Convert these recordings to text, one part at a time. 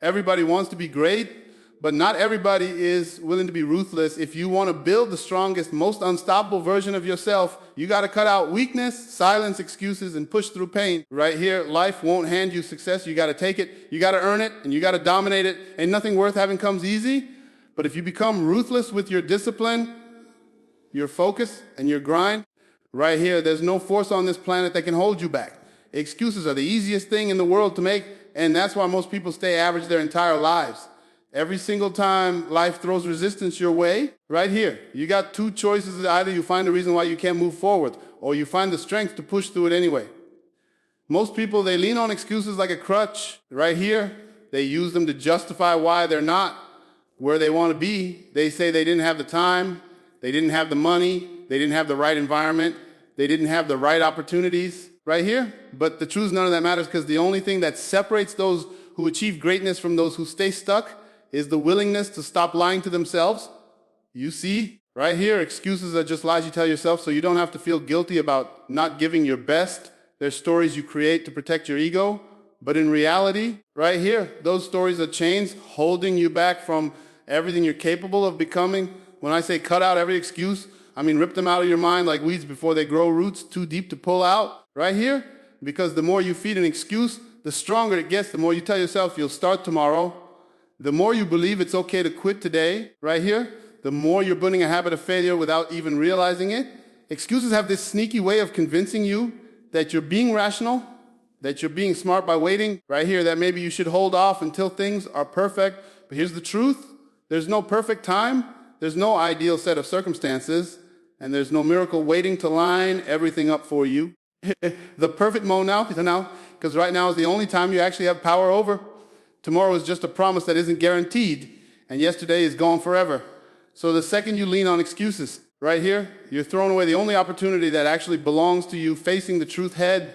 Everybody wants to be great, but not everybody is willing to be ruthless. If you want to build the strongest, most unstoppable version of yourself, you got to cut out weakness, silence excuses, and push through pain. Right here, life won't hand you success. You got to take it, you got to earn it, and you got to dominate it. Ain't nothing worth having comes easy. But if you become ruthless with your discipline, your focus, and your grind, right here, there's no force on this planet that can hold you back. Excuses are the easiest thing in the world to make, and that's why most people stay average their entire lives. Every single time life throws resistance your way, right here, you got two choices. Either you find a reason why you can't move forward, or you find the strength to push through it anyway. Most people, they lean on excuses like a crutch. Right here, they use them to justify why they're not where they want to be. They say they didn't have the time, they didn't have the money, they didn't have the right environment, they didn't have the right opportunities. Right here, but the truth is none of that matters, because the only thing that separates those who achieve greatness from those who stay stuck is the willingness to stop lying to themselves. You see, right here, excuses are just lies you tell yourself so you don't have to feel guilty about not giving your best. They're stories you create to protect your ego. But in reality, right here, those stories are chains holding you back from everything you're capable of becoming. When I say cut out every excuse, I mean rip them out of your mind like weeds before they grow roots too deep to pull out. Right here, because the more you feed an excuse, the stronger it gets. The more you tell yourself you'll start tomorrow, the more you believe it's okay to quit today. Right here, the more you're building a habit of failure without even realizing it. Excuses have this sneaky way of convincing you that you're being rational, that you're being smart by waiting. Right here, that maybe you should hold off until things are perfect. But here's the truth. There's no perfect time. There's no ideal set of circumstances. And there's no miracle waiting to line everything up for you. The perfect moment now, because right now is the only time you actually have power over. Tomorrow is just a promise that isn't guaranteed, and yesterday is gone forever. So the second you lean on excuses, right here, you're throwing away the only opportunity that actually belongs to you. Facing the truth head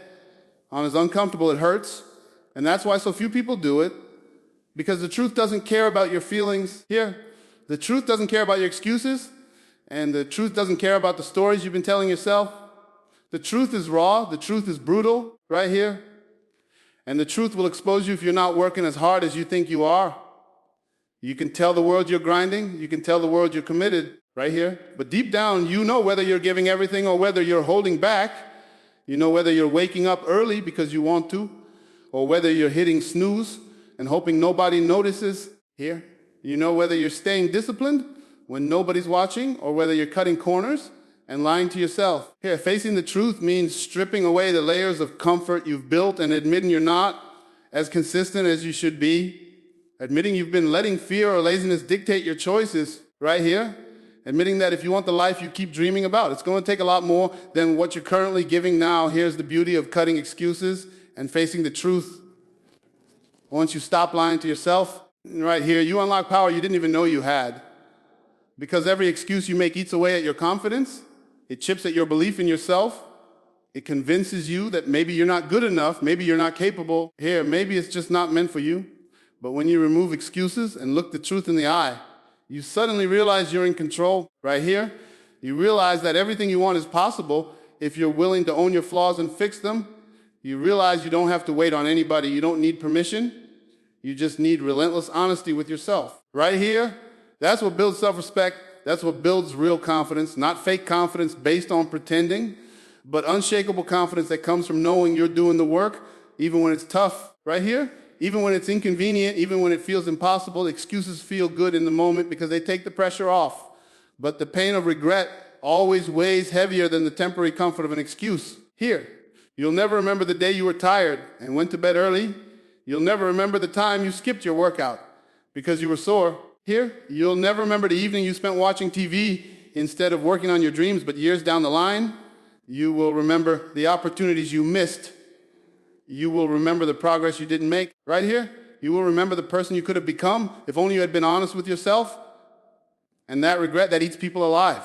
on is uncomfortable, it hurts, and that's why so few people do it, because the truth doesn't care about your feelings. Here, the truth doesn't care about your excuses, and the truth doesn't care about the stories you've been telling yourself. The truth is raw, the truth is brutal, right here. And the truth will expose you if you're not working as hard as you think you are. You can tell the world you're grinding, you can tell the world you're committed, right here. But deep down, you know whether you're giving everything or whether you're holding back. You know whether you're waking up early because you want to, or whether you're hitting snooze and hoping nobody notices. Here, you know whether you're staying disciplined when nobody's watching, or whether you're cutting corners and lying to yourself. Here, facing the truth means stripping away the layers of comfort you've built and admitting you're not as consistent as you should be. Admitting you've been letting fear or laziness dictate your choices. Right here, admitting that if you want the life you keep dreaming about, it's going to take a lot more than what you're currently giving now. Here's the beauty of cutting excuses and facing the truth. Once you stop lying to yourself, right here, you unlock power you didn't even know you had. Because every excuse you make eats away at your confidence. It chips at your belief in yourself. It convinces you that maybe you're not good enough, maybe you're not capable. Here, maybe it's just not meant for you. But when you remove excuses and look the truth in the eye, you suddenly realize you're in control. Right here, you realize that everything you want is possible if you're willing to own your flaws and fix them. You realize you don't have to wait on anybody. You don't need permission. You just need relentless honesty with yourself. Right here, that's what builds self-respect. That's what builds real confidence, not fake confidence based on pretending, but unshakable confidence that comes from knowing you're doing the work, even when it's tough. Right here, even when it's inconvenient, even when it feels impossible. Excuses feel good in the moment because they take the pressure off. But the pain of regret always weighs heavier than the temporary comfort of an excuse. Here, you'll never remember the day you were tired and went to bed early. You'll never remember the time you skipped your workout because you were sore. Here, you'll never remember the evening you spent watching TV instead of working on your dreams, but years down the line, you will remember the opportunities you missed. You will remember the progress you didn't make. Right here, you will remember the person you could have become if only you had been honest with yourself. And that regret that eats people alive.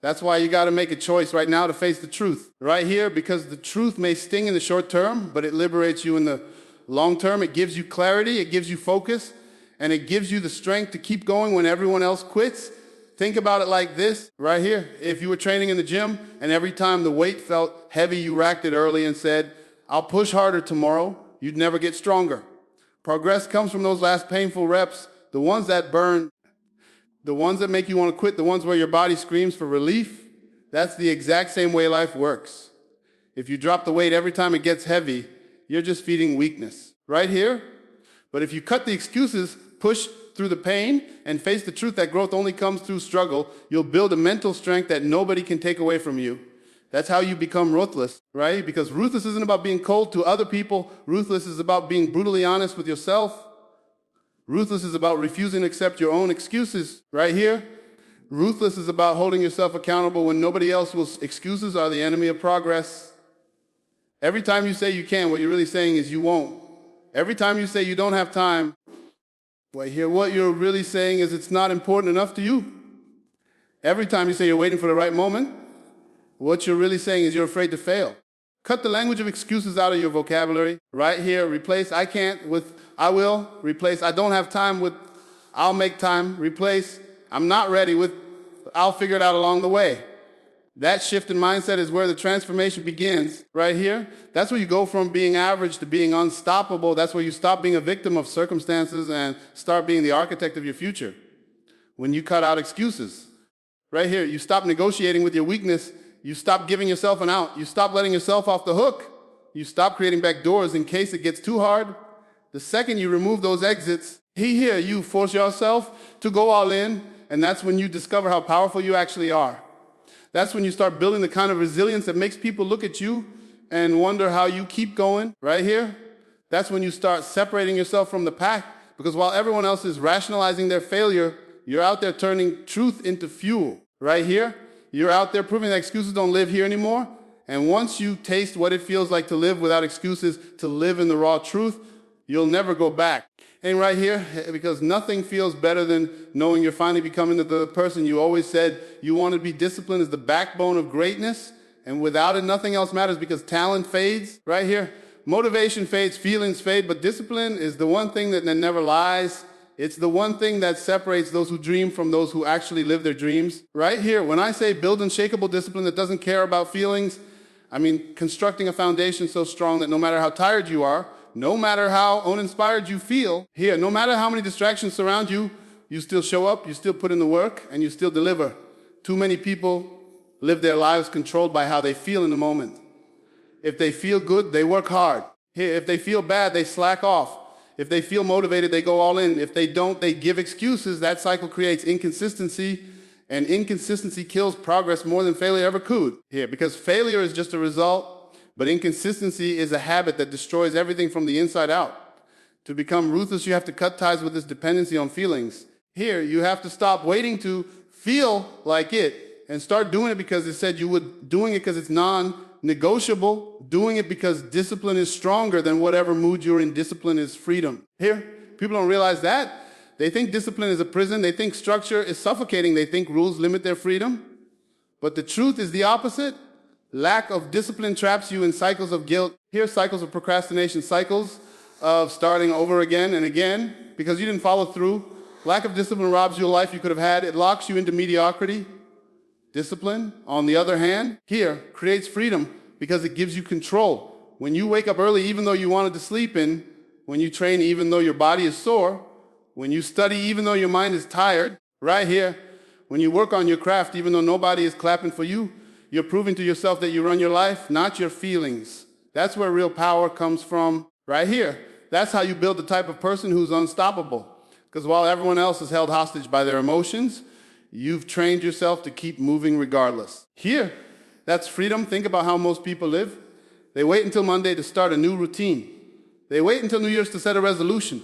That's why you got to make a choice right now to face the truth. Right here, because the truth may sting in the short term, but it liberates you in the long term. It gives you clarity, it gives you focus, and it gives you the strength to keep going when everyone else quits. Think about it like this, right here. If you were training in the gym and every time the weight felt heavy, you racked it early and said, I'll push harder tomorrow, you'd never get stronger. Progress comes from those last painful reps, the ones that burn, the ones that make you want to quit, the ones where your body screams for relief. That's the exact same way life works. If you drop the weight every time it gets heavy, you're just feeding weakness. Right here? But if you cut the excuses, push through the pain, and face the truth that growth only comes through struggle, you'll build a mental strength that nobody can take away from you. That's how you become ruthless, right? Because ruthless isn't about being cold to other people. Ruthless is about being brutally honest with yourself. Ruthless is about refusing to accept your own excuses, right here. Ruthless is about holding yourself accountable when nobody else will. Excuses are the enemy of progress. Every time you say you can, what you're really saying is you won't. Every time you say you don't have time, what you're really saying is it's not important enough to you. Every time you say you're waiting for the right moment, what you're really saying is you're afraid to fail. Cut the language of excuses out of your vocabulary. Right here, replace I can't with I will. Replace I don't have time with I'll make time. Replace I'm not ready with I'll figure it out along the way. That shift in mindset is where the transformation begins, right here. That's where you go from being average to being unstoppable. That's where you stop being a victim of circumstances and start being the architect of your future. When you cut out excuses. Right here, you stop negotiating with your weakness. You stop giving yourself an out. You stop letting yourself off the hook. You stop creating back doors in case it gets too hard. The second you remove those exits, you force yourself to go all in, and that's when you discover how powerful you actually are. That's when you start building the kind of resilience that makes people look at you and wonder how you keep going, right here. That's when you start separating yourself from the pack, because while everyone else is rationalizing their failure, you're out there turning truth into fuel, right here. You're out there proving that excuses don't live here anymore. And once you taste what it feels like to live without excuses, to live in the raw truth, you'll never go back. And right here, because nothing feels better than knowing you're finally becoming the person you always said you want to be. Discipline is the backbone of greatness, and without it, nothing else matters, because talent fades, right here. Motivation fades, feelings fade, but discipline is the one thing that never lies. It's the one thing that separates those who dream from those who actually live their dreams. Right here, when I say build unshakable discipline that doesn't care about feelings, I mean constructing a foundation so strong that no matter how tired you are, no matter how uninspired you feel, no matter how many distractions surround you, you still show up, you still put in the work, and you still deliver. Too many people live their lives controlled by how they feel in the moment. If they feel good, they work hard. If they feel bad, they slack off. If they feel motivated, they go all in. If they don't, they give excuses. That cycle creates inconsistency, and inconsistency kills progress more than failure ever could. Because failure is just a result, but inconsistency is a habit that destroys everything from the inside out. To become ruthless, you have to cut ties with this dependency on feelings. You have to stop waiting to feel like it and start doing it because it said you would, doing it because it's non-negotiable, doing it because discipline is stronger than whatever mood you're in. Discipline is freedom. People don't realize that. They think discipline is a prison. They think structure is suffocating. They think rules limit their freedom. But the truth is the opposite. Lack of discipline traps you in cycles of guilt. Cycles of procrastination, cycles of starting over again and again because you didn't follow through. Lack of discipline robs you of life you could have had. It locks you into mediocrity. Discipline, on the other hand, creates freedom because it gives you control. When you wake up early even though you wanted to sleep in, when you train even though your body is sore, when you study even though your mind is tired, right here, when you work on your craft even though nobody is clapping for you, you're proving to yourself that you run your life, not your feelings. That's where real power comes from, right here. That's how you build the type of person who's unstoppable. Because while everyone else is held hostage by their emotions, you've trained yourself to keep moving regardless. That's freedom. Think about how most people live. They wait until Monday to start a new routine. They wait until New Year's to set a resolution.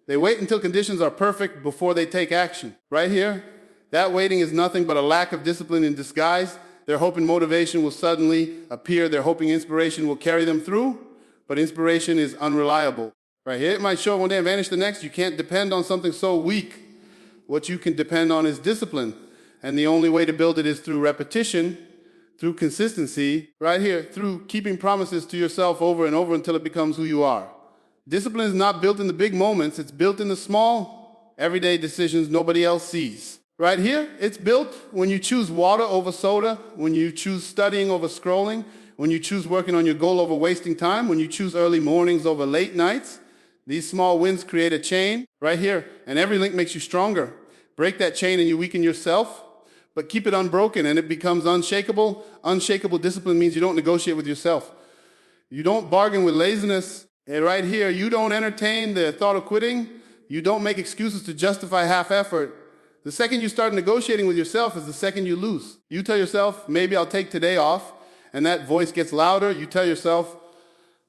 They wait until conditions are perfect before they take action. Right here, that waiting is nothing but a lack of discipline in disguise. They're hoping motivation will suddenly appear. They're hoping inspiration will carry them through, but inspiration is unreliable. Right here, it might show up one day and vanish the next. You can't depend on something so weak. What you can depend on is discipline, and the only way to build it is through repetition, through consistency, right here, through keeping promises to yourself over and over until it becomes who you are. Discipline is not built in the big moments. It's built in the small, everyday decisions nobody else sees. Right here, it's built when you choose water over soda, when you choose studying over scrolling, when you choose working on your goal over wasting time, when you choose early mornings over late nights. These small wins create a chain right here, and every link makes you stronger. Break that chain and you weaken yourself, but keep it unbroken and it becomes unshakable. Unshakable discipline means you don't negotiate with yourself. You don't bargain with laziness. And right here, you don't entertain the thought of quitting. You don't make excuses to justify half effort. The second you start negotiating with yourself is the second you lose. You tell yourself, maybe I'll take today off, and that voice gets louder. You tell yourself,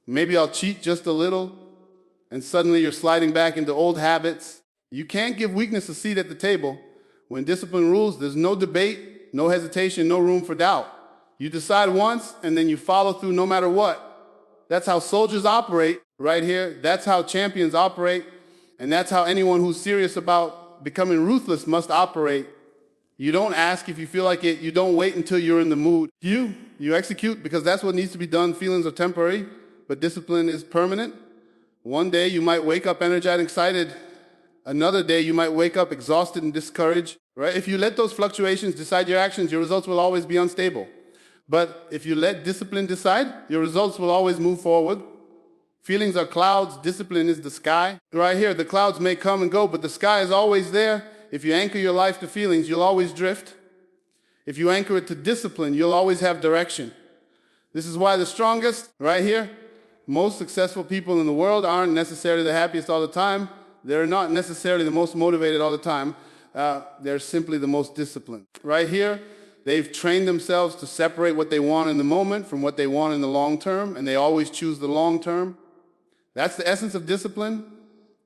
maybe I'll cheat just a little, and suddenly you're sliding back into old habits. You can't give weakness a seat at the table. When discipline rules, there's no debate, no hesitation, no room for doubt. You decide once, and then you follow through no matter what. That's how soldiers operate right here. That's how champions operate. And that's how anyone who's serious about becoming ruthless must operate. You don't ask if you feel like it. You don't wait until you're in the mood. You execute because that's what needs to be done. Feelings are temporary, but discipline is permanent. One day you might wake up energized and excited. Another day you might wake up exhausted and discouraged. Right? If you let those fluctuations decide your actions, your results will always be unstable. But if you let discipline decide, your results will always move forward. Feelings are clouds, discipline is the sky. Right here, the clouds may come and go, but the sky is always there. If you anchor your life to feelings, you'll always drift. If you anchor it to discipline, you'll always have direction. This is why the strongest, right here, most successful people in the world aren't necessarily the happiest all the time. They're not necessarily the most motivated all the time. They're simply the most disciplined. Right here, they've trained themselves to separate what they want in the moment from what they want in the long term, and they always choose the long term. That's the essence of discipline.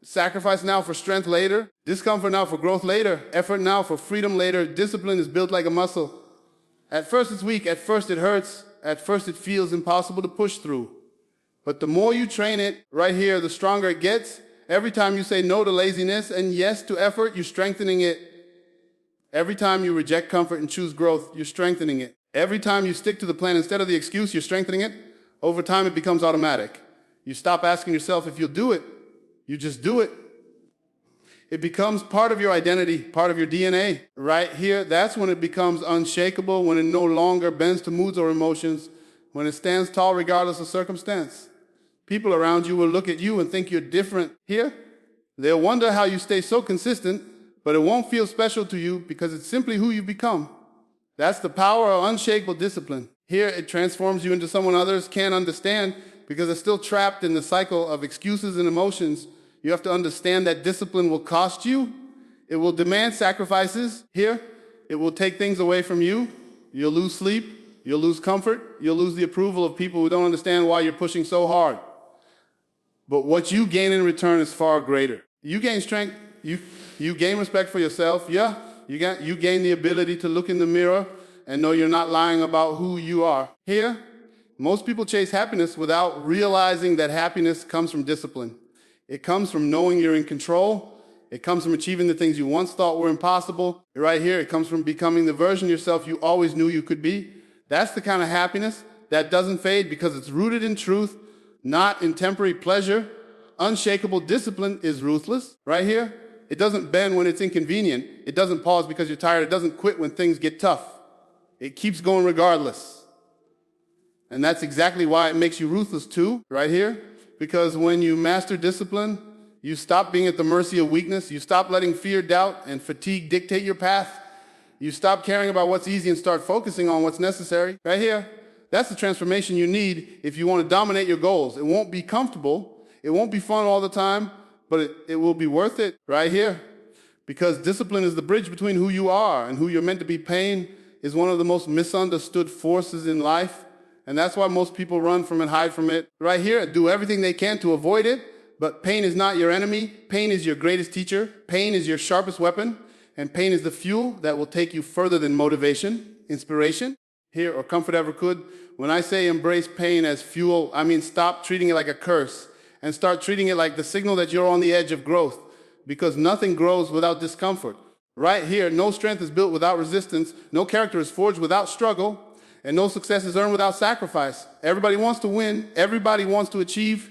Sacrifice now for strength later. Discomfort now for growth later. Effort now for freedom later. Discipline is built like a muscle. At first it's weak. At first it hurts. At first it feels impossible to push through. But the more you train it, right here, the stronger it gets. Every time you say no to laziness and yes to effort, you're strengthening it. Every time you reject comfort and choose growth, you're strengthening it. Every time you stick to the plan instead of the excuse, you're strengthening it. Over time, it becomes automatic. You stop asking yourself if you'll do it. You just do it. It becomes part of your identity, part of your DNA. Right here, that's when it becomes unshakable, when it no longer bends to moods or emotions, when it stands tall regardless of circumstance. People around you will look at you and think you're different. Here, they'll wonder how you stay so consistent, but it won't feel special to you because it's simply who you become. That's the power of unshakable discipline. Here, it transforms you into someone others can't understand because they're still trapped in the cycle of excuses and emotions. You have to understand that discipline will cost you. It will demand sacrifices. Here, it will take things away from you. You'll lose sleep. You'll lose comfort. You'll lose the approval of people who don't understand why you're pushing so hard. But what you gain in return is far greater. You gain strength. You gain respect for yourself. Yeah, you gain the ability to look in the mirror and know you're not lying about who you are. Here, most people chase happiness without realizing that happiness comes from discipline. It comes from knowing you're in control. It comes from achieving the things you once thought were impossible. Right here, it comes from becoming the version of yourself you always knew you could be. That's the kind of happiness that doesn't fade because it's rooted in truth, not in temporary pleasure. Unshakable discipline is ruthless. Right here, it doesn't bend when it's inconvenient. It doesn't pause because you're tired. It doesn't quit when things get tough. It keeps going regardless. And that's exactly why it makes you ruthless too, right here. Because when you master discipline, you stop being at the mercy of weakness. You stop letting fear, doubt, and fatigue dictate your path. You stop caring about what's easy and start focusing on what's necessary. Right here, that's the transformation you need if you want to dominate your goals. It won't be comfortable. It won't be fun all the time, but it will be worth it right here. Because discipline is the bridge between who you are and who you're meant to be. Pain is one of the most misunderstood forces in life. And that's why most people run from and hide from it. Right here, do everything they can to avoid it. But pain is not your enemy. Pain is your greatest teacher. Pain is your sharpest weapon. And pain is the fuel that will take you further than motivation, inspiration, here, or comfort ever could. When I say embrace pain as fuel, I mean stop treating it like a curse and start treating it like the signal that you're on the edge of growth, because nothing grows without discomfort. Right here, no strength is built without resistance. No character is forged without struggle. And no success is earned without sacrifice. Everybody wants to win. Everybody wants to achieve.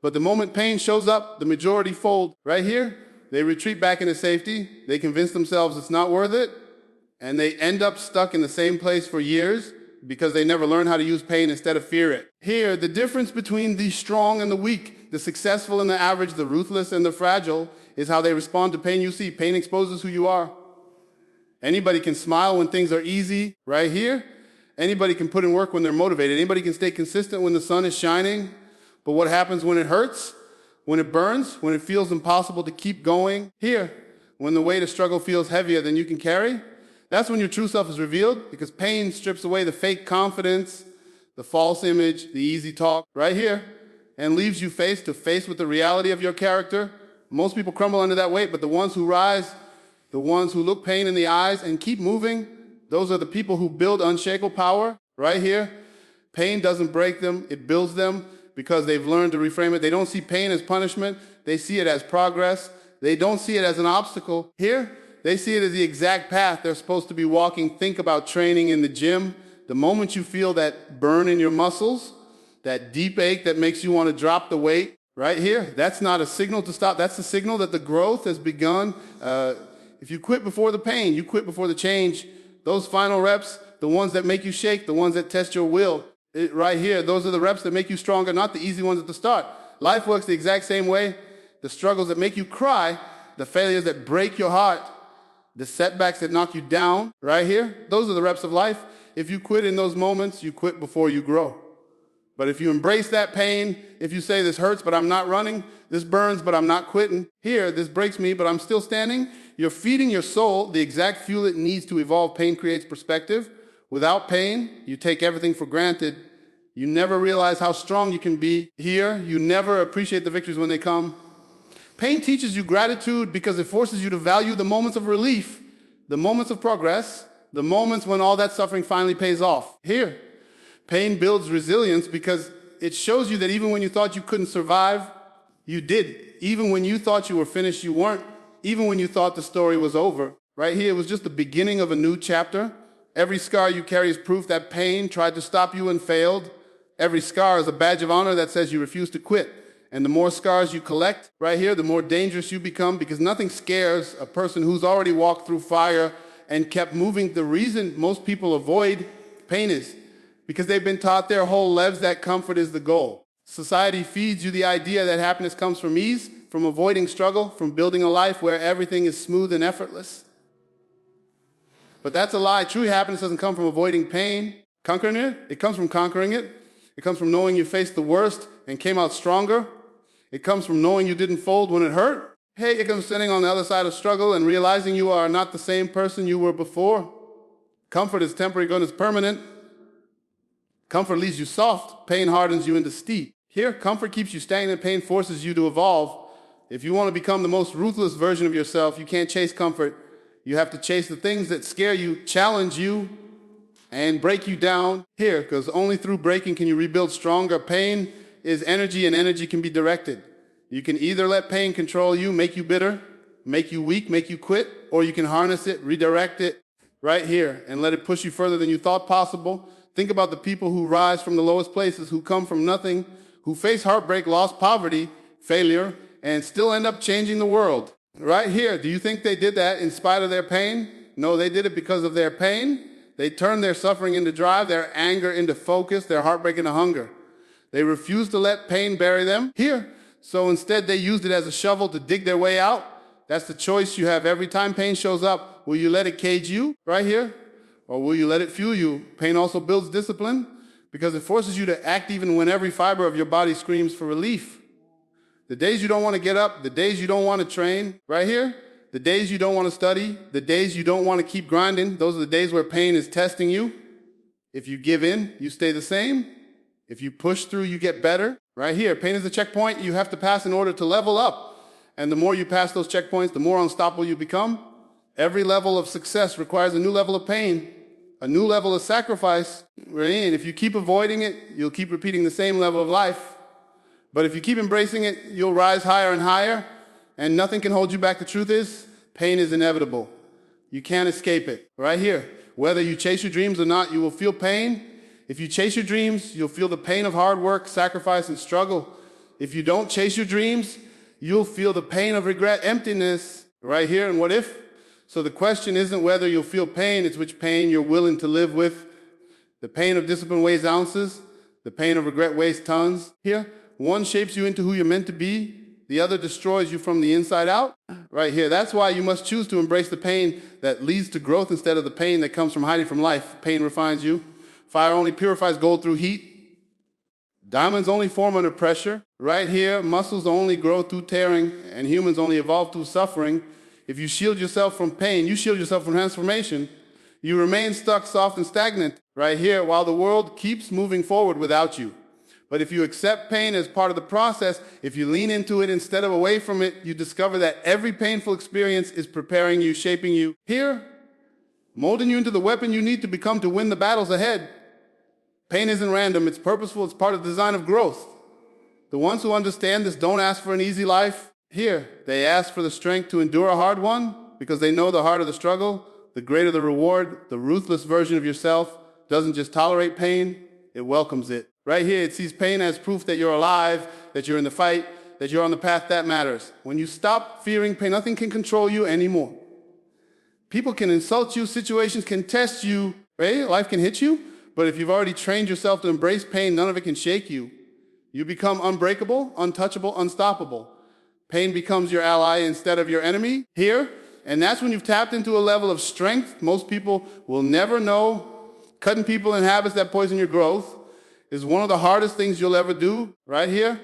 But the moment pain shows up, the majority fold. Right here, they retreat back into safety. They convince themselves it's not worth it. And they end up stuck in the same place for years because they never learn how to use pain instead of fear it. Here, the difference between the strong and the weak the successful and the average, the ruthless and the fragile, is how they respond to pain. You see, pain exposes who you are. Anybody can smile when things are easy, right here. Anybody can put in work when they're motivated. Anybody can stay consistent when the sun is shining. But what happens when it hurts? When it burns? When it feels impossible to keep going? Here, when the weight of struggle feels heavier than you can carry? That's when your true self is revealed, because pain strips away the fake confidence, the false image, the easy talk, right here, and leaves you face to face with the reality of your character. Most people crumble under that weight, but the ones who rise, the ones who look pain in the eyes and keep moving, those are the people who build unshakable power, right here. Pain doesn't break them, it builds them, because they've learned to reframe it. They don't see pain as punishment, they see it as progress. They don't see it as an obstacle. Here, they see it as the exact path they're supposed to be walking. Think about training in the gym. The moment you feel that burn in your muscles, that deep ache that makes you want to drop the weight, right here, that's not a signal to stop. That's the signal that the growth has begun. If you quit before the pain, you quit before the change. Those final reps, the ones that make you shake, the ones that test your will, right here, those are the reps that make you stronger, not the easy ones at the start. Life works the exact same way. The struggles that make you cry, the failures that break your heart, the setbacks that knock you down, right here, those are the reps of life. If you quit in those moments, you quit before you grow. But if you embrace that pain, if you say, this hurts, but I'm not running, this burns, but I'm not quitting, here, this breaks me, but I'm still standing, you're feeding your soul the exact fuel it needs to evolve. Pain creates perspective. Without pain, you take everything for granted. You never realize how strong you can be. Here, you never appreciate the victories when they come. Pain teaches you gratitude because it forces you to value the moments of relief, the moments of progress, the moments when all that suffering finally pays off. Here, pain builds resilience because it shows you that even when you thought you couldn't survive, you did. Even when you thought you were finished, you weren't. Even when you thought the story was over. Right here, it was just the beginning of a new chapter. Every scar you carry is proof that pain tried to stop you and failed. Every scar is a badge of honor that says you refuse to quit. And the more scars you collect right here, the more dangerous you become, because nothing scares a person who's already walked through fire and kept moving. The reason most people avoid pain is because they've been taught their whole lives that comfort is the goal. Society feeds you the idea that happiness comes from ease, from avoiding struggle, from building a life where everything is smooth and effortless. But that's a lie. True happiness doesn't come from avoiding pain, conquering it. It comes from conquering it. It comes from knowing you faced the worst and came out stronger. It comes from knowing you didn't fold when it hurt. Hey, it comes standing on the other side of struggle and realizing you are not the same person you were before. Comfort is temporary, good is permanent. Comfort leaves you soft. Pain hardens you into steep. Here, comfort keeps you stagnant. Pain forces you to evolve. If you want to become the most ruthless version of yourself, you can't chase comfort. You have to chase the things that scare you, challenge you, and break you down. Here, because only through breaking can you rebuild stronger. Pain is energy, and energy can be directed. You can either let pain control you, make you bitter, make you weak, make you quit, or you can harness it, redirect it right here, and let it push you further than you thought possible. Think about the people who rise from the lowest places, who come from nothing, who face heartbreak, loss, poverty, failure, and still end up changing the world. Right here, do you think they did that in spite of their pain? No, they did it because of their pain. They turned their suffering into drive, their anger into focus, their heartbreak into hunger. They refused to let pain bury them here. So instead, they used it as a shovel to dig their way out. That's the choice you have every time pain shows up. Will you let it cage you right here? Or will you let it fuel you? Pain also builds discipline because it forces you to act even when every fiber of your body screams for relief. The days you don't want to get up, the days you don't want to train, right here, the days you don't want to study, the days you don't want to keep grinding, those are the days where pain is testing you. If you give in, you stay the same. If you push through, you get better. Right here, pain is a checkpoint you have to pass in order to level up. And the more you pass those checkpoints, the more unstoppable you become. Every level of success requires a new level of pain, a new level of sacrifice. And if you keep avoiding it, you'll keep repeating the same level of life. But if you keep embracing it, you'll rise higher and higher, and nothing can hold you back. The truth is, pain is inevitable. You can't escape it. Right here, whether you chase your dreams or not, you will feel pain. If you chase your dreams, you'll feel the pain of hard work, sacrifice, and struggle. If you don't chase your dreams, you'll feel the pain of regret, emptiness, right here. And what if? So the question isn't whether you'll feel pain, it's which pain you're willing to live with. The pain of discipline weighs ounces. The pain of regret weighs tons. Here, One shapes you into who you're meant to be. The other destroys you from the inside out. Right here. That's why you must choose to embrace the pain that leads to growth instead of the pain that comes from hiding from life. Pain refines you. Fire only purifies gold through heat. Diamonds only form under pressure. Right here, muscles only grow through tearing, and humans only evolve through suffering. If you shield yourself from pain, you shield yourself from transformation. You remain stuck, soft, and stagnant right here while the world keeps moving forward without you. But if you accept pain as part of the process, if you lean into it instead of away from it, you discover that every painful experience is preparing you, shaping you here, molding you into the weapon you need to win the battles ahead. Pain isn't random, it's purposeful, it's part of the design of growth. The ones who understand this don't ask for an easy life here. They ask for the strength to endure a hard one because they know the harder the struggle, the greater the reward. The ruthless version of yourself doesn't just tolerate pain, it welcomes it. Right here, it sees pain as proof that you're alive, that you're in the fight, that you're on the path that matters. When you stop fearing pain, nothing can control you anymore. People can insult you, situations can test you, right? Life can hit you, but if you've already trained yourself to embrace pain, none of it can shake you. You become unbreakable, untouchable, unstoppable. Pain becomes your ally instead of your enemy here, and that's when you've tapped into a level of strength most people will never know. Cutting people in habits that poison your growth is one of the hardest things you'll ever do right here,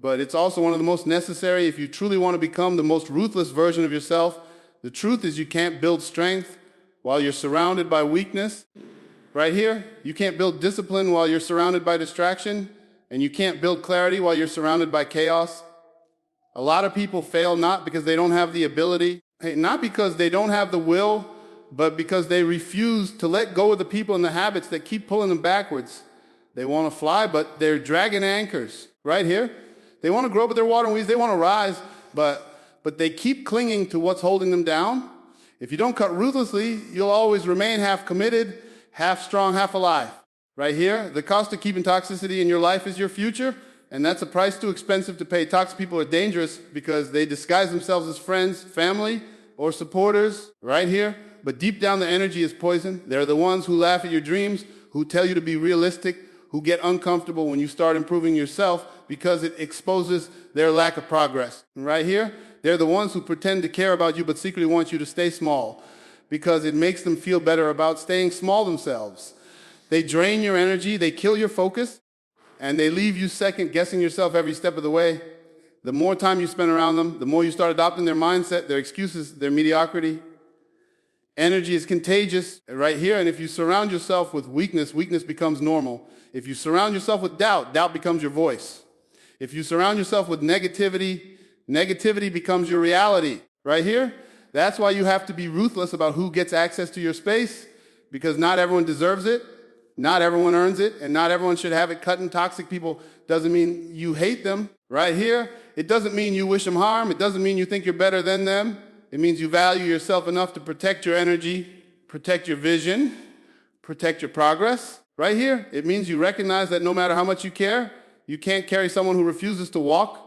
but it's also one of the most necessary if you truly want to become the most ruthless version of yourself. The truth is you can't build strength while you're surrounded by weakness. Right here, you can't build discipline while you're surrounded by distraction, and you can't build clarity while you're surrounded by chaos. A lot of people fail not because they don't have the ability, not because they don't have the will, but because they refuse to let go of the people and the habits that keep pulling them backwards. They want to fly, but they're dragging anchors right here. They want to grow, but they're water and weeds. They want to rise, but they keep clinging to what's holding them down. If you don't cut ruthlessly, you'll always remain half committed, half strong, half alive. Right here, the cost of keeping toxicity in your life is your future, and that's a price too expensive to pay. Toxic people are dangerous because they disguise themselves as friends, family, or supporters right here, but deep down the energy is poison. They're the ones who laugh at your dreams, who tell you to be realistic, who get uncomfortable when you start improving yourself because it exposes their lack of progress. And right here, they're the ones who pretend to care about you but secretly want you to stay small because it makes them feel better about staying small themselves. They drain your energy, they kill your focus, and they leave you second guessing yourself every step of the way. The more time you spend around them, the more you start adopting their mindset, their excuses, their mediocrity. Energy is contagious right here, and if you surround yourself with weakness, weakness becomes normal. If you surround yourself with doubt, doubt becomes your voice. If you surround yourself with negativity, negativity becomes your reality. Right here, that's why you have to be ruthless about who gets access to your space, because not everyone deserves it, not everyone earns it, and not everyone should have it. Cutting toxic people doesn't mean you hate them. Right here, it doesn't mean you wish them harm. It doesn't mean you think you're better than them. It means you value yourself enough to protect your energy, protect your vision, protect your progress. Right here, it means you recognize that no matter how much you care, you can't carry someone who refuses to walk.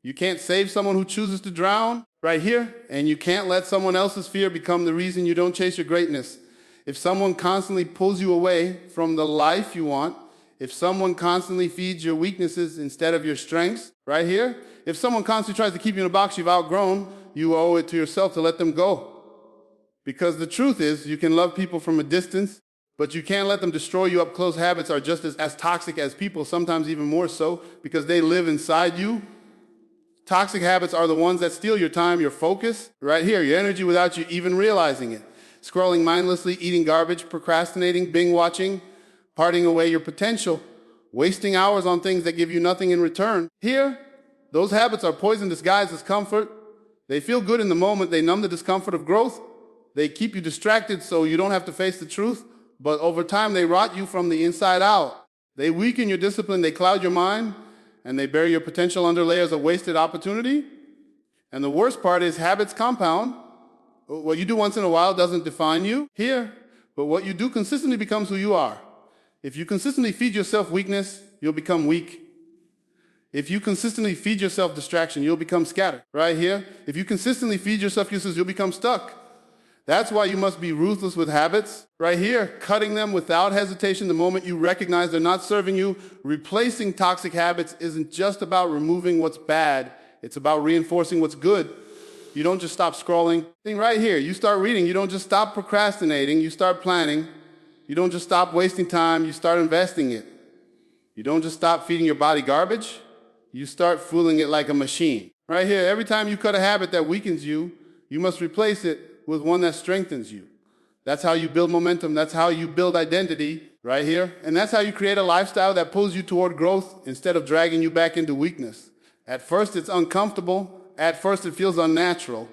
You can't save someone who chooses to drown. Right here, and you can't let someone else's fear become the reason you don't chase your greatness. If someone constantly pulls you away from the life you want, if someone constantly feeds your weaknesses instead of your strengths, right here, if someone constantly tries to keep you in a box you've outgrown, you owe it to yourself to let them go. Because the truth is, you can love people from a distance, but you can't let them destroy you up close. Habits are just as toxic as people, sometimes even more so, because they live inside you. Toxic habits are the ones that steal your time, your focus, right here, your energy without you even realizing it. Scrolling mindlessly, eating garbage, procrastinating, binge watching, parting away your potential, wasting hours on things that give you nothing in return. Here, those habits are poison disguised as comfort. They feel good in the moment. They numb the discomfort of growth. They keep you distracted so you don't have to face the truth. But over time, they rot you from the inside out. They weaken your discipline. They cloud your mind. And they bury your potential under layers of wasted opportunity. And the worst part is habits compound. What you do once in a while doesn't define you here, but what you do consistently becomes who you are. If you consistently feed yourself weakness, you'll become weak. If you consistently feed yourself distraction, you'll become scattered. Right here, if you consistently feed yourself excuses, you'll become stuck. That's why you must be ruthless with habits. Right here, cutting them without hesitation the moment you recognize they're not serving you. Replacing toxic habits isn't just about removing what's bad. It's about reinforcing what's good. You don't just stop scrolling. Think right here, you start reading. You don't just stop procrastinating. You start planning. You don't just stop wasting time. You start investing it. You don't just stop feeding your body garbage. You start fooling it like a machine. Right here, every time you cut a habit that weakens you, you must replace it with one that strengthens you. That's how you build momentum. That's how you build identity, right here. And that's how you create a lifestyle that pulls you toward growth instead of dragging you back into weakness. At first, it's uncomfortable. At first, it feels unnatural.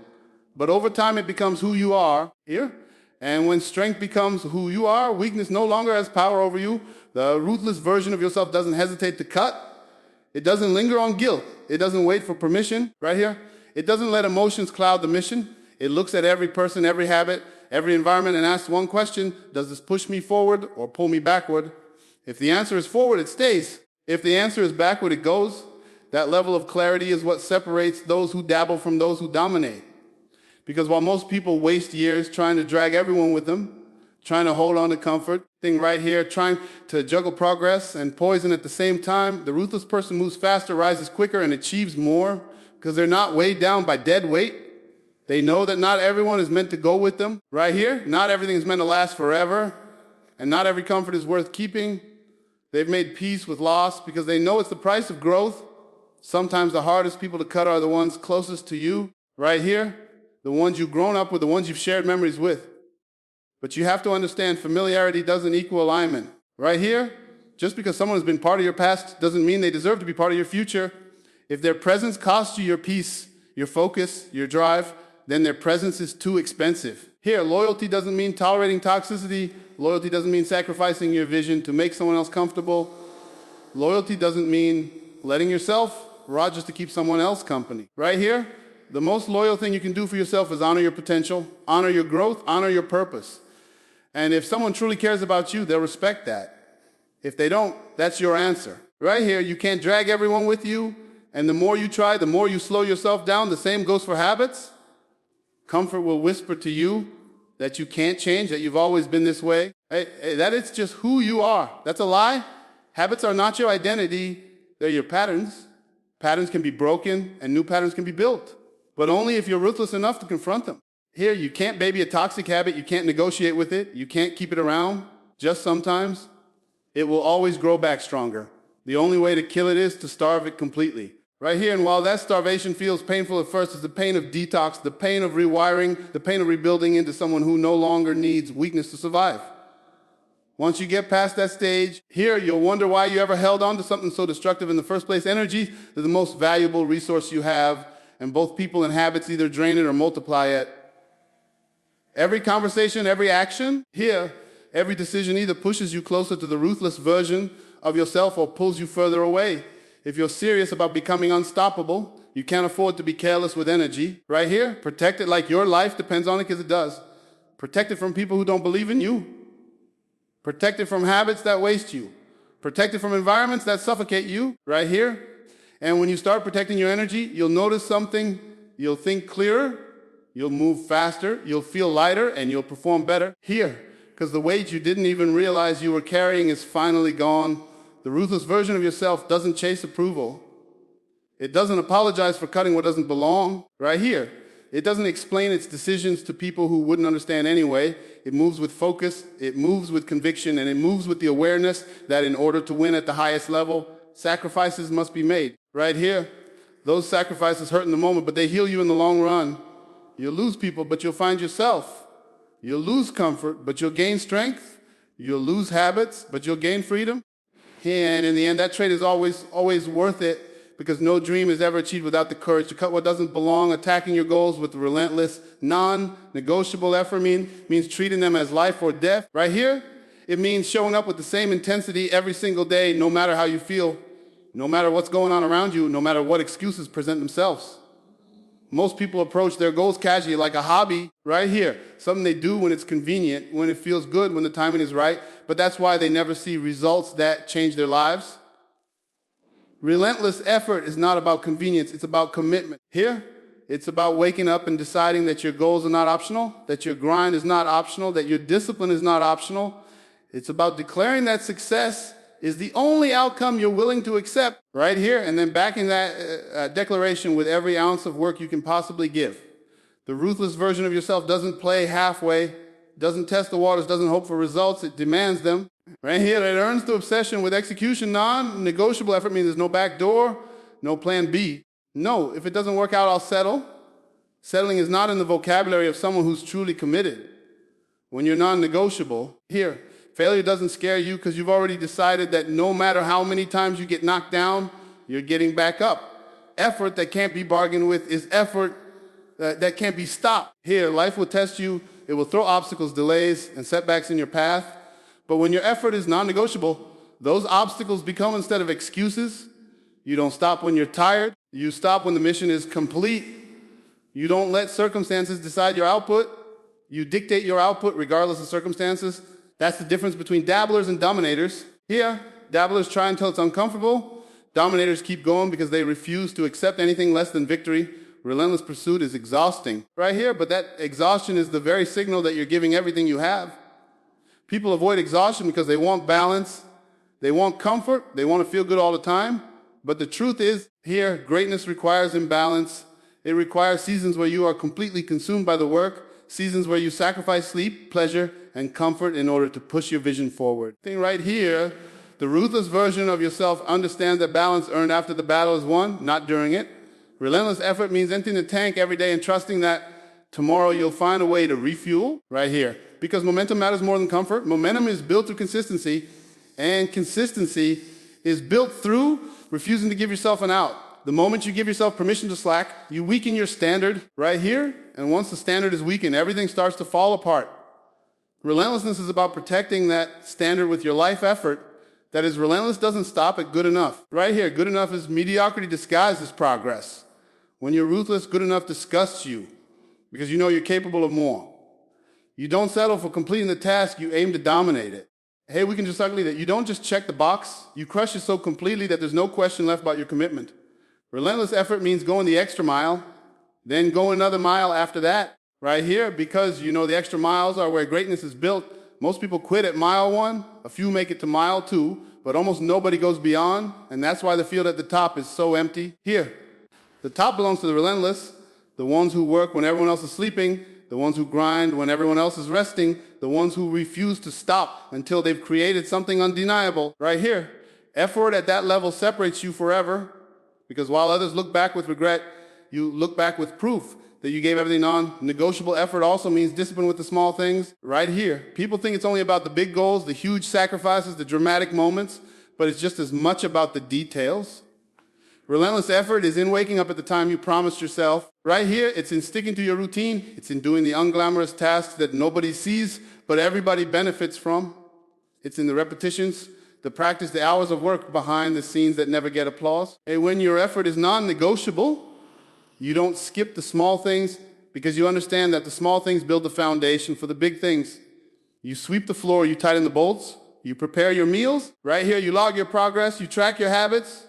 But over time, it becomes who you are here. And when strength becomes who you are, weakness no longer has power over you. The ruthless version of yourself doesn't hesitate to cut. It doesn't linger on guilt. It doesn't wait for permission, right here. It doesn't let emotions cloud the mission. It looks at every person, every habit, every environment, and asks one question: does this push me forward or pull me backward? If the answer is forward, it stays. If the answer is backward, it goes. That level of clarity is what separates those who dabble from those who dominate. Because while most people waste years trying to drag everyone with them, trying to hold on to comfort, thing right here, trying to juggle progress and poison at the same time, the ruthless person moves faster, rises quicker, and achieves more because they're not weighed down by dead weight. They know that not everyone is meant to go with them. Right here, not everything is meant to last forever, and not every comfort is worth keeping. They've made peace with loss because they know it's the price of growth. Sometimes the hardest people to cut are the ones closest to you. Right here, the ones you've grown up with, the ones you've shared memories with. But you have to understand, familiarity doesn't equal alignment. Right here, just because someone has been part of your past doesn't mean they deserve to be part of your future. If their presence costs you your peace, your focus, your drive, then their presence is too expensive. Here, loyalty doesn't mean tolerating toxicity. Loyalty doesn't mean sacrificing your vision to make someone else comfortable. Loyalty doesn't mean letting yourself rot just to keep someone else company. Right here, the most loyal thing you can do for yourself is honor your potential, honor your growth, honor your purpose. And if someone truly cares about you, they'll respect that. If they don't, that's your answer. Right here, you can't drag everyone with you, and the more you try, the more you slow yourself down. The same goes for habits. Comfort will whisper to you that you can't change, that you've always been this way, that it's just who you are. That's a lie. Habits are not your identity, they're your patterns. Patterns can be broken, and new patterns can be built, but only if you're ruthless enough to confront them. Here, you can't baby a toxic habit. You can't negotiate with it. You can't keep it around. Just sometimes. It will always grow back stronger. The only way to kill it is to starve it completely. Right here, and while that starvation feels painful at first, it's the pain of detox, the pain of rewiring, the pain of rebuilding into someone who no longer needs weakness to survive. Once you get past that stage, here, you'll wonder why you ever held on to something so destructive in the first place. Energy is the most valuable resource you have, and both people and habits either drain it or multiply it. Every conversation, every action, here, every decision either pushes you closer to the ruthless version of yourself or pulls you further away. If you're serious about becoming unstoppable, you can't afford to be careless with energy. Right here, protect it like your life depends on it, because it does. Protect it from people who don't believe in you. Protect it from habits that waste you. Protect it from environments that suffocate you. Right here. And when you start protecting your energy, you'll notice something. You'll think clearer. You'll move faster, you'll feel lighter, and you'll perform better here, because the weight you didn't even realize you were carrying is finally gone. The ruthless version of yourself doesn't chase approval. It doesn't apologize for cutting what doesn't belong. Right here, it doesn't explain its decisions to people who wouldn't understand anyway. It moves with focus, it moves with conviction, and it moves with the awareness that in order to win at the highest level, sacrifices must be made. Right here, those sacrifices hurt in the moment, but they heal you in the long run. You'll lose people, but you'll find yourself. You'll lose comfort, but you'll gain strength. You'll lose habits, but you'll gain freedom. And in the end, that trade is always worth it, because no dream is ever achieved without the courage to cut what doesn't belong. Attacking your goals with relentless, non-negotiable effort means treating them as life or death. Right here, it means showing up with the same intensity every single day, no matter how you feel, no matter what's going on around you, no matter what excuses present themselves. Most people approach their goals casually, like a hobby. Right here, something they do when it's convenient, when it feels good, when the timing is right, but that's why they never see results that change their lives. Relentless effort is not about convenience, it's about commitment. Here, It's about waking up and deciding that your goals are not optional, that your grind is not optional, that your discipline is not optional. It's about declaring that success is the only outcome you're willing to accept right here, and then backing that declaration with every ounce of work you can possibly give. The ruthless version of yourself doesn't play halfway, doesn't test the waters, doesn't hope for results, it demands them. Right here, it earns the obsession with execution. Non-negotiable effort means there's no back door, no plan B. No, if it doesn't work out, I'll settle. Settling is not in the vocabulary of someone who's truly committed. When you're non-negotiable, here, failure doesn't scare you because you've already decided that no matter how many times you get knocked down, you're getting back up. Effort that can't be bargained with is effort that can't be stopped. Here, life will test you. It will throw obstacles, delays, and setbacks in your path. But when your effort is non-negotiable, those obstacles become, instead of excuses, you don't stop when you're tired. You stop when the mission is complete. You don't let circumstances decide your output. You dictate your output regardless of circumstances. That's the difference between dabblers and dominators. Here, dabblers try until it's uncomfortable. Dominators keep going because they refuse to accept anything less than victory. Relentless pursuit is exhausting right here, but that exhaustion is the very signal that you're giving everything you have. People avoid exhaustion because they want balance, they want comfort, they want to feel good all the time. But the truth is, here, greatness requires imbalance. It requires seasons where you are completely consumed by the work, seasons where you sacrifice sleep, pleasure, and comfort in order to push your vision forward. Thing right here, the ruthless version of yourself understands that balance earned after the battle is won, not during it. Relentless effort means emptying the tank every day and trusting that tomorrow you'll find a way to refuel right here. Because momentum matters more than comfort. Momentum is built through consistency, and consistency is built through refusing to give yourself an out. The moment you give yourself permission to slack, you weaken your standard right here, and once the standard is weakened, everything starts to fall apart. Relentlessness is about protecting that standard with your life effort. That is, relentless doesn't stop at good enough. Right here, good enough is mediocrity disguised as progress. When you're ruthless, good enough disgusts you because you know you're capable of more. You don't settle for completing the task, you aim to dominate it. Hey, we can just ugly that you don't just check the box, you crush it so completely that there's no question left about your commitment. Relentless effort means going the extra mile, then go another mile after that. Right here, because you know the extra miles are where greatness is built. Most people quit at mile 1, a few make it to mile 2, but almost nobody goes beyond, and that's why the field at the top is so empty. Here, the top belongs to the relentless, the ones who work when everyone else is sleeping, the ones who grind when everyone else is resting, the ones who refuse to stop until they've created something undeniable. Right here, effort at that level separates you forever, because while others look back with regret, you look back with proof that you gave everything on. Negotiable effort also means discipline with the small things. Right here, people think it's only about the big goals, the huge sacrifices, the dramatic moments, but it's just as much about the details. Relentless effort is in waking up at the time you promised yourself. Right here, it's in sticking to your routine. It's in doing the unglamorous tasks that nobody sees, but everybody benefits from. It's in the repetitions, the practice, the hours of work behind the scenes that never get applause. And when your effort is non-negotiable, you don't skip the small things because you understand that the small things build the foundation for the big things. You sweep the floor, you tighten the bolts, you prepare your meals. Right here, you log your progress, you track your habits.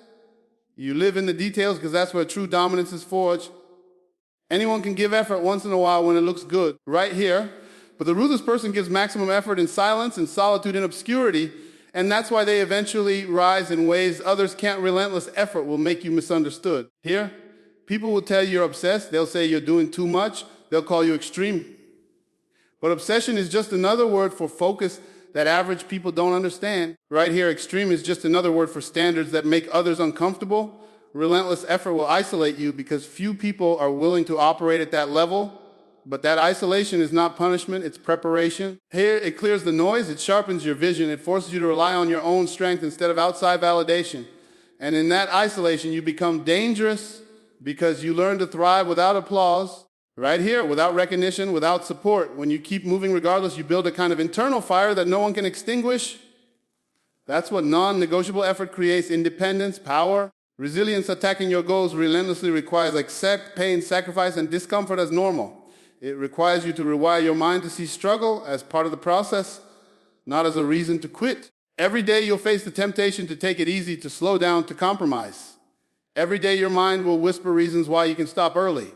You live in the details because that's where true dominance is forged. Anyone can give effort once in a while when it looks good, right here. But the ruthless person gives maximum effort in silence, in solitude, in obscurity, and that's why they eventually rise in ways others can't. Relentless effort will make you misunderstood. Here, people will tell you you're obsessed. They'll say you're doing too much. They'll call you extreme. But obsession is just another word for focus that average people don't understand. Right here, extreme is just another word for standards that make others uncomfortable. Relentless effort will isolate you because few people are willing to operate at that level. But that isolation is not punishment, it's preparation. Here, it clears the noise, it sharpens your vision, it forces you to rely on your own strength instead of outside validation. And in that isolation, you become dangerous because you learn to thrive without applause. Right here, without recognition, without support. When you keep moving regardless, you build a kind of internal fire that no one can extinguish. That's what non-negotiable effort creates: independence, power. Resilience attacking your goals relentlessly requires accept pain, sacrifice, and discomfort as normal. It requires you to rewire your mind to see struggle as part of the process, not as a reason to quit. Every day you'll face the temptation to take it easy, to slow down, to compromise. Every day your mind will whisper reasons why you can stop early.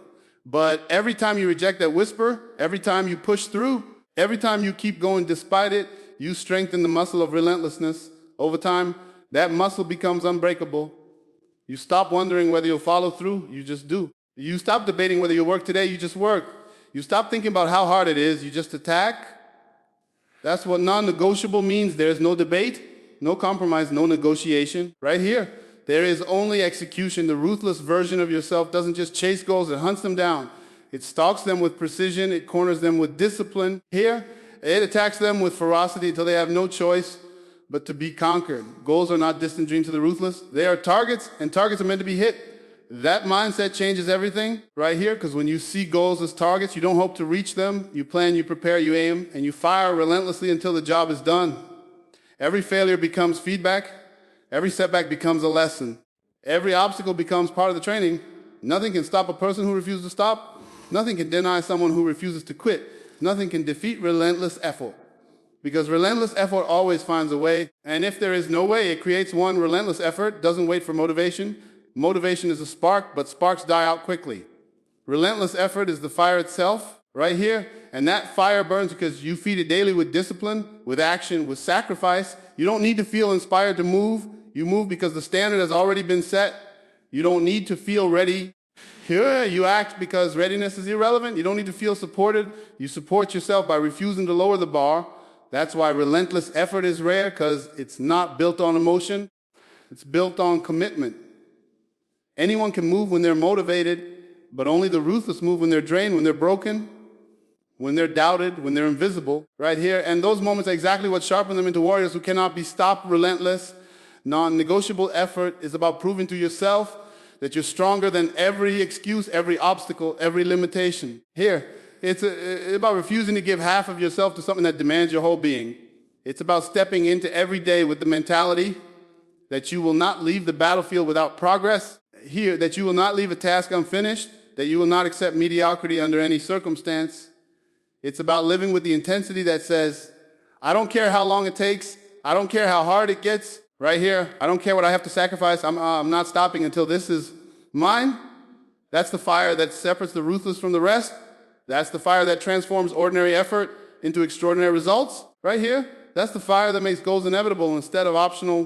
But every time you reject that whisper, every time you push through, every time you keep going despite it, you strengthen the muscle of relentlessness. Over time, that muscle becomes unbreakable. You stop wondering whether you'll follow through, you just do. You stop debating whether you'll work today, you just work. You stop thinking about how hard it is, you just attack. That's what non-negotiable means. There's no debate, no compromise, no negotiation. Right here, there is only execution. The ruthless version of yourself doesn't just chase goals, it hunts them down. It stalks them with precision, it corners them with discipline. Here, it attacks them with ferocity until they have no choice but to be conquered. Goals are not distant dreams to the ruthless. They are targets, and targets are meant to be hit. That mindset changes everything right here, because when you see goals as targets, you don't hope to reach them. You plan, you prepare, you aim, and you fire relentlessly until the job is done. Every failure becomes feedback. Every setback becomes a lesson. Every obstacle becomes part of the training. Nothing can stop a person who refuses to stop. Nothing can deny someone who refuses to quit. Nothing can defeat relentless effort. Because relentless effort always finds a way. And if there is no way, it creates one. Relentless effort doesn't wait for motivation. Motivation is a spark, but sparks die out quickly. Relentless effort is the fire itself, right here. And that fire burns because you feed it daily with discipline, with action, with sacrifice. You don't need to feel inspired to move. You move because the standard has already been set. You don't need to feel ready. Here, you act because readiness is irrelevant. You don't need to feel supported. You support yourself by refusing to lower the bar. That's why relentless effort is rare, because it's not built on emotion. It's built on commitment. Anyone can move when they're motivated, but only the ruthless move when they're drained, when they're broken, when they're doubted, when they're invisible, right here. And those moments are exactly what sharpen them into warriors who cannot be stopped. Relentless, non-negotiable effort is about proving to yourself that you're stronger than every excuse, every obstacle, every limitation. Here, it's about refusing to give half of yourself to something that demands your whole being. It's about stepping into every day with the mentality that you will not leave the battlefield without progress. Here, that you will not leave a task unfinished, that you will not accept mediocrity under any circumstance. It's about living with the intensity that says, I don't care how long it takes, I don't care how hard it gets, right here, I don't care what I have to sacrifice, I'm not stopping until this is mine. That's the fire that separates the ruthless from the rest. That's the fire that transforms ordinary effort into extraordinary results, right here. That's the fire that makes goals inevitable instead of optional.